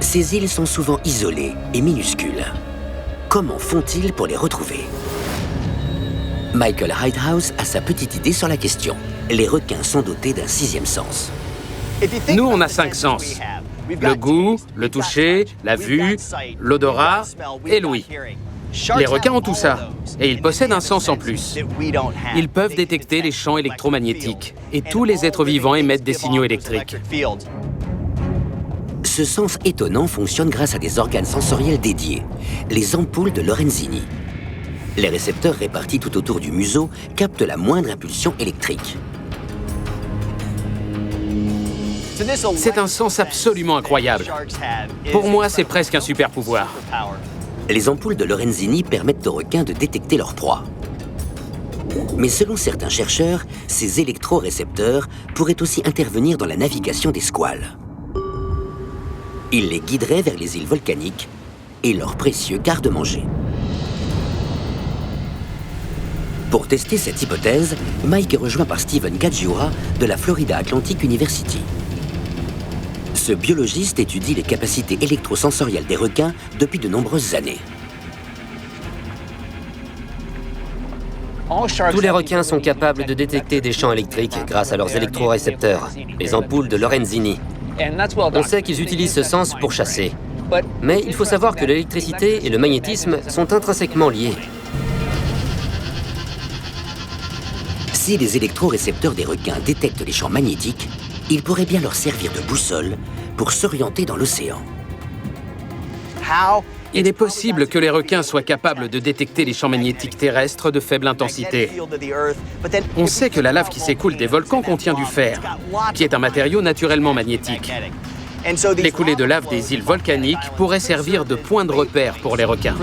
Ces îles sont souvent isolées et minuscules. Comment font-ils pour les retrouver? Michael Hidehouse a sa petite idée sur la question. Les requins sont dotés d'un sixième sens. Nous, on a 5 sens. Le goût, le toucher, la vue, l'odorat et l'ouïe. Les requins ont tout ça, et ils possèdent un sens en plus. Ils peuvent détecter les champs électromagnétiques, et tous les êtres vivants émettent des signaux électriques. Ce sens étonnant fonctionne grâce à des organes sensoriels dédiés, les ampoules de Lorenzini. Les récepteurs répartis tout autour du museau captent la moindre impulsion électrique. C'est un sens absolument incroyable. Pour moi, c'est presque un super pouvoir. Les ampoules de Lorenzini permettent aux requins de détecter leur proie. Mais selon certains chercheurs, ces électrorécepteurs pourraient aussi intervenir dans la navigation des squales. Ils les guideraient vers les îles volcaniques et leurs précieux garde-manger. Pour tester cette hypothèse, Mike est rejoint par Steven Caggiura de la Florida Atlantic University. Ce biologiste étudie les capacités électrosensorielles des requins depuis de nombreuses années. Tous les requins sont capables de détecter des champs électriques grâce à leurs électrorécepteurs, les ampoules de Lorenzini. On sait qu'ils utilisent ce sens pour chasser. Mais il faut savoir que l'électricité et le magnétisme sont intrinsèquement liés. Si les électrorécepteurs des requins détectent les champs magnétiques, ils pourraient bien leur servir de boussole pour s'orienter dans l'océan. Il est possible que les requins soient capables de détecter les champs magnétiques terrestres de faible intensité. On sait que la lave qui s'écoule des volcans contient du fer, qui est un matériau naturellement magnétique. Les coulées de lave des îles volcaniques pourraient servir de point de repère pour les requins.